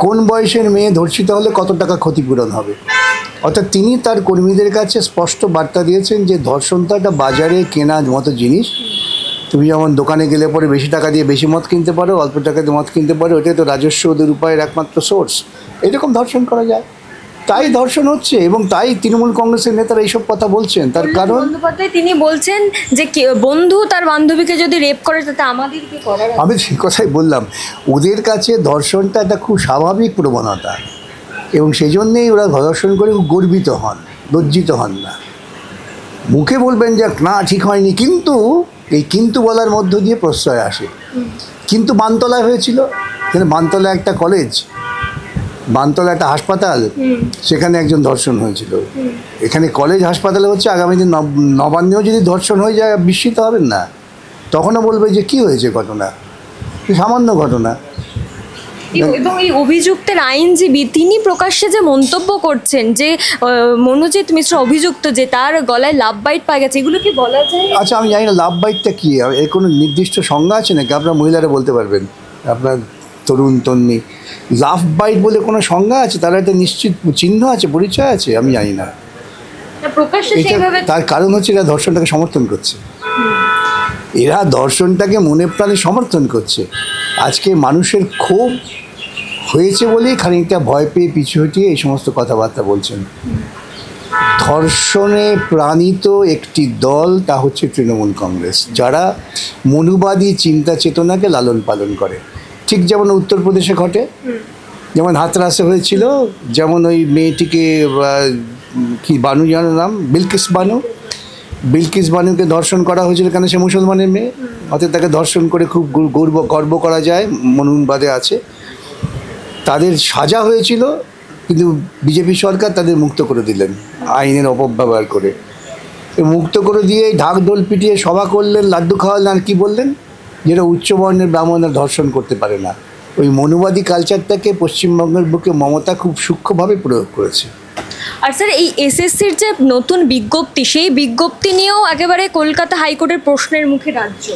কোন বয়সের মেয়ে ধর্ষিত হলে কত টাকা ক্ষতিপূরণ হবে। অর্থাৎ তিনি তার কর্মীদের কাছে স্পষ্ট বার্তা দিয়েছেন যে ধর্ষণটা একটা বাজারে কেনার মতো জিনিস। তুমি যেমন দোকানে গেলে পরে বেশি টাকা দিয়ে বেশি মদ কিনতে পারো, অল্প টাকা দিয়ে মদ কিনতে পারো, ওটাই তো রাজস্ব ওদের উপায়ের একমাত্র সোর্স। এরকম ধর্ষণ করা যায়, তাই ধর্ষণ হচ্ছে এবং তাই তৃণমূল কংগ্রেসের নেতারা এইসব কথা বলছেন। তার কারণ তিনি বলছেন যে বন্ধু তার বান্ধবীকে যদি রেপ করে তাতে আমাদের কি করার। আমি সেই কথাই বললাম, ওদের কাছে ধর্ষণটা একটা খুব স্বাভাবিক প্রবণতা এবং সেই জন্যেই ওরা ধর্ষণ করে গর্বিত হন, লজ্জিত হন না। মুখে বলবেন যে না ঠিক হয়নি, কিন্তু এই কিন্তু বলার মধ্য দিয়ে প্রশ্রয় আসে। কিন্তু বানতলায় হয়েছিল, এখানে বানতলা একটা কলেজ, বানতলা একটা হাসপাতাল, সেখানে একজন ধর্ষণ হয়েছিল। এখানে কলেজ হাসপাতালে হচ্ছে, আগামী দিন নবান্নেও যদি ধর্ষণ হয়ে যায় বিস্মিত হবেন না, তখনও বলবে যে কি হয়েছে ঘটনা, সামান্য ঘটনা। এবং এই অভিযুক্তের আইনজীবী তিনি প্রকাশ্যে যে মন্তব্য করছেন যে মনোজিৎ মিশ্র অভিযুক্ত, যে তার গলায় লাভ বাইট পাওয়া গেছে, এগুলো কি বলা যায়? আচ্ছা, আমি জানি না লাভ বাইটটা কী, এর কোনো নির্দিষ্ট সংজ্ঞা আছে নাকি? আপনার মহিলারা বলতে পারবেন, আপনার তরুণ তন্নি, লাভ বাইট বলে কোনো সংজ্ঞা আছে? তার একটা নিশ্চিত চিহ্ন আছে, পরিচয় আছে? আমি জানি না। তার কারণ হচ্ছে এরা ধর্ষণটাকে সমর্থন করছে, এরা ধর্ষণটাকে মনে প্রাণে সমর্থন করছে। আজকে মানুষের ক্ষোভ হয়েছে বলেই খানিকটা ভয় পেয়ে পিছু হটিয়ে এই সমস্ত কথাবার্তা বলছেন। ধর্ষণে প্রাণিত একটি দল, তা হচ্ছে তৃণমূল কংগ্রেস, যারা মনুবাদী চিন্তা চেতনাকে লালন পালন করে। ঠিক যেমন উত্তরপ্রদেশে ঘটে, যেমন হাতরাসে হয়েছিল, যেমন ওই মেয়েটিকে কি বানু জানার নাম, বিলকিস বানুকে ধর্ষণ করা হয়েছিল, কেন সে মুসলমানের মেয়ে, অর্থাৎ তাকে ধর্ষণ করে খুব গর্ব করা যায়, মনুবাদে আছে। তাদের সাজা হয়েছিল, কিন্তু বিজেপি সরকার তাদের মুক্ত করে দিলেন আইনের অপব্যবহার করে। মুক্ত করে দিয়ে ঢাক ঢোল পিটিয়ে সভা করলেন, লাড্ডু খাওয়ালেন, আর কি বললেন, যেটা উচ্চবর্ণের ব্রাহ্মণরা ধর্ষণ করতে পারে না। ওই মনুবাদী কালচারটাকে পশ্চিমবঙ্গের বুকে মমতা খুব সূক্ষ্মভাবে প্রয়োগ করেছে। আর স্যার, এই এসএসসির যে নতুন বিজ্ঞপ্তি, সেই বিজ্ঞপ্তি নিয়েও একেবারে কলকাতা হাইকোর্টের প্রশ্নের মুখে রাজ্য।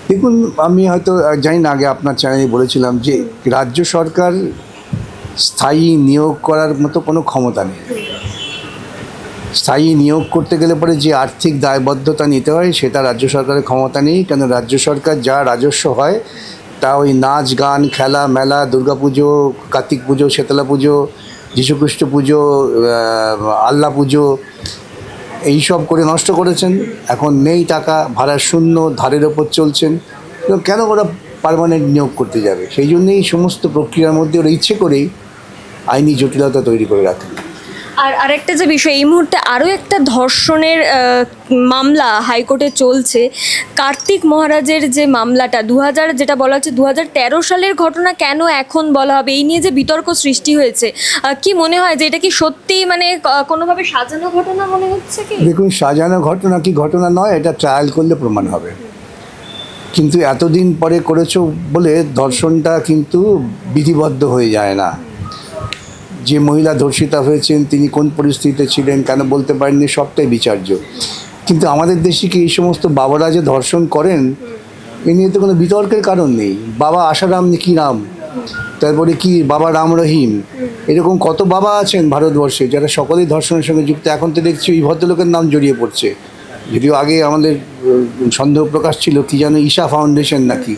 দেখুন, আমি হয়তো জানি না, আগে আপনার চ্যানেলে বলেছিলাম যে রাজ্য সরকার স্থায়ী নিয়োগ করার মতো কোনো ক্ষমতা নেই। স্থায়ী নিয়োগ করতে গেলে পরে যে আর্থিক দায়বদ্ধতা নিতে হয়, সেটা রাজ্য সরকারের ক্ষমতা নেই। কেন রাজ্য সরকার যা রাজস্ব হয় তা ওই নাচ গান খেলা মেলা, দুর্গাপুজো, কার্তিক পুজো, শীতলা পুজো, যীশুখ্রিস্ট পুজো, আল্লাহ পুজো, এইসব করে নষ্ট করেছেন। এখন নেই টাকা, ভাড়া শূন্য, ধারের ওপর চলছেন। কেন ওরা পার্মানেন্ট নিয়োগ করতে যাবে? সেই জন্যই সমস্ত প্রক্রিয়ার মধ্যে ওরা ইচ্ছে করেই আইনি জটিলতা তৈরি করে রাখেন। আর আরেকটা যে বিষয়, এই মুহূর্তে আরও একটা ধর্ষণের মামলা হাইকোর্টে চলছে। কার্তিক মহারাজের যে মামলাটা, যেটা বলা হচ্ছে 2013 সালের ঘটনা, কেন এখন বলা হবে, এই নিয়ে যে বিতর্ক সৃষ্টি হয়েছে, কি মনে হয় যে এটা কি সত্যি মানে কোনোভাবে সাজানো ঘটনা মনে হচ্ছে কি? দেখুন, সাজানো ঘটনা কি ঘটনা নয়, এটা ট্রায়াল করলে প্রমাণ হবে। কিন্তু এতদিন পরে করেছো বলে ধর্ষণটা কিন্তু বিধিবদ্ধ হয়ে যায় না। যে মহিলা ধর্ষিতা হয়েছেন তিনি কোন পরিস্থিতিতে ছিলেন, কেন বলতে পারেননি, সবটাই বিচার্য। কিন্তু আমাদের দেশে কি এই সমস্ত বাবারা যে ধর্ষণ করেন, এ নিয়ে তো কোনো বিতর্কের কারণ নেই। বাবা আশারাম কি নাম, তারপরে কি বাবা রাম রহিম, এরকম কত বাবা আছেন ভারতবর্ষে যারা সকলেই ধর্ষণের সঙ্গে যুক্ত। এখন তো দেখছি এই ভদ্রলোকের নাম জড়িয়ে পড়ছে, যদিও আগে আমাদের সন্দেহ প্রকাশ ছিল কি যেন ঈশা ফাউন্ডেশন নাকি।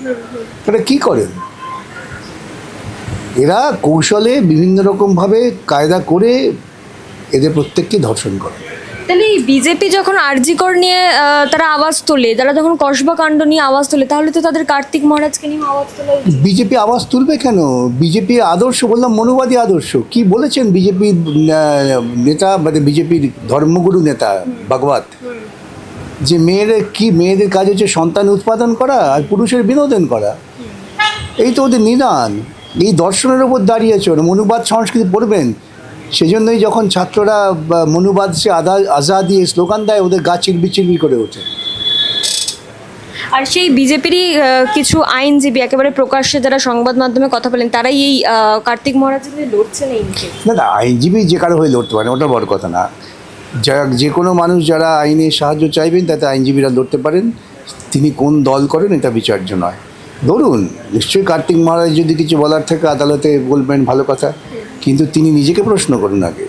এটা কী করেন এরা? কৌশলে বিভিন্ন রকমভাবে কায়দা করে এদের প্রত্যেককে ধর্ষণ করে। তাহলে এই বিজেপি যখন আরজিকর নিয়ে তারা আওয়াজ তোলে, তারা যখন কসবা কাণ্ড নিয়ে আওয়াজ তোলে, তাহলে তো তাদের কার্তিক মহারাজকে নিয়ে আওয়াজ তোলে। বিজেপি আওয়াজ তুলবে কেন? বিজেপির আদর্শ, বললাম মনুবাদী আদর্শ। কি বলেছেন বিজেপির নেতা, মানে বিজেপির ধর্মগুরু নেতা ভাগবত, যে মেয়েদের কাজ হচ্ছে সন্তান উৎপাদন করা আর পুরুষের বিনোদন করা। এই তো ওদের নিদান। এই দর্শনের ওপর দাঁড়িয়েছে। মনুবাদ সংস্কৃতি পড়বেন, সেজন্যই যখন ছাত্ররা মনুবাদ সে আজাদি স্লোগান দেয়, ওদের গা চিরবির করে ওঠে। আর সেই বিজেপিরই কিছু আইনজীবী একেবারে প্রকাশ্যে যারা সংবাদ মাধ্যমে কথা বলেন, তারাই এই কার্তিক মহারাজের হয়ে লড়ছেন। এই না, আইনজীবী যে কারো হয়ে লড়তে পারেন, ওটা বড় কথা না। যে কোনো মানুষ যারা আইনের সাহায্য চাইবেন তাতে আইনজীবীরা লড়তে পারেন। তিনি কোন দল করেন এটা বিচার্য নয়। ধরুন নিশ্চয়ই কার্তিক মহারাজ যদি কিছু বলার থাকে আদালতে বলবেন, ভালো কথা, কিন্তু তিনি নিজেকে প্রশ্ন করুন আগে।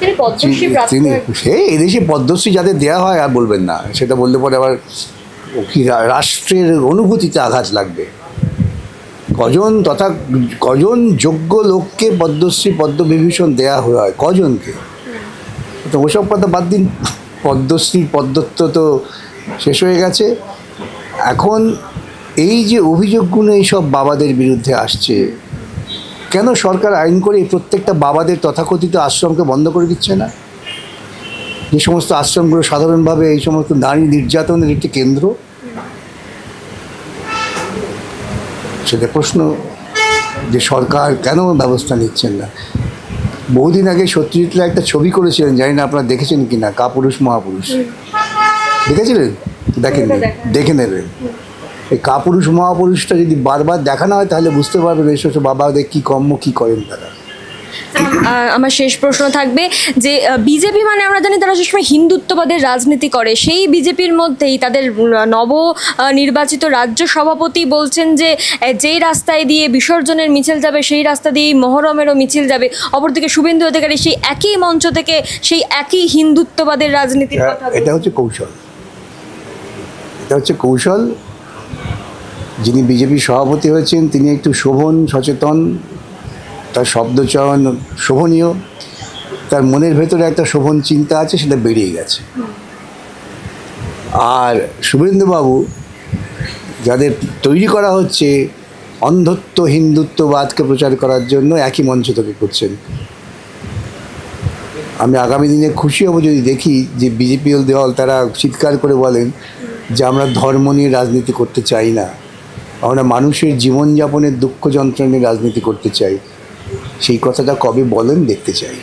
তিনি পদ্মশ্রী প্রাপ্ত তিনি সেই এদেশে পদ্মশ্রী যাদের দেওয়া হয় আর বলবেন না, সেটা বললে পরে আবার কি রাষ্ট্রের অনুভূতিতে আঘাত লাগবে। কজন যোগ্য লোককে পদ্মশ্রী পদ্মবিভূষণ দেওয়া হয়, কজনকে? তো ওসব কথা বাদ দিন, পদ্মশ্রী পদ্মত্ব তো শেষ হয়ে গেছে। এখন এই যে অভিযোগগুলো এইসব বাবাদের বিরুদ্ধে আসছে, কেন সরকার আইন করে এই প্রত্যেকটা বাবাদের তথাকথিত আশ্রমকে বন্ধ করে দিচ্ছে না? যে সমস্ত আশ্রমগুলো সাধারণভাবে এই সমস্ত নারী নির্যাতনের একটি কেন্দ্র, সেটা প্রশ্ন যে সরকার কেন ব্যবস্থা নিচ্ছেন না। বহুদিন আগে সত্যজিৎ রায় একটা ছবি করেছিলেন, জানি না আপনারা দেখেছেন কি না, কাপুরুষ মহাপুরুষ, দেখেছিলেন? দেখেননি? দেখে নেবেন। এই কাপুরুষ মহাপুরুষটা যদি বারবার দেখানো হয় তাহলে বুঝতে পারবেন এই সমস্ত বাবাদের কী কর্ম, কী করেন তারা। আমার শেষ প্রশ্ন থাকবে যে বিজেপি মানে আমরা জানি তারা সবসময় হিন্দুত্ববাদের রাজনীতি করে, সেই বিজেপির মধ্যেই তাদের নব নির্বাচিত রাজ্য সভাপতি বলছেন যে যেই রাস্তায় দিয়ে বিসর্জনের মিছিল যাবে সেই রাস্তা দিয়েই মহরমেরও মিছিল যাবে। অপরদিকে শুভেন্দু অধিকারী সেই একই মঞ্চ থেকে সেই একই হিন্দুত্ববাদের রাজনীতির কথা। এটা হচ্ছে কৌশল, এটা হচ্ছে কৌশল। যিনি বিজেপি সভাপতি হয়েছেন তিনি একটু শোভন সচেতন, তার শব্দচয়ন শোভনীয়, তার মনের ভেতরে একটা শোভন চিন্তা আছে, সেটা বেরিয়ে গেছে। আর শুভেন্দুবাবু যাদের তৈরি করা হচ্ছে অন্ধত্ব হিন্দুত্ববাদকে প্রচার করার জন্য, একই মঞ্চ থেকে করছেন। আমি আগামী দিনে খুশি হব যদি দেখি যে বিজেপি দল তারা চিৎকার করে বলেন যে আমরা ধর্ম নিয়ে রাজনীতি করতে চাই না, আমরা মানুষের জীবনযাপনের দুঃখ যন্ত্রণা নিয়ে রাজনীতি করতে চাই। সেই কথাটা কবে বলেন দেখতে চাই।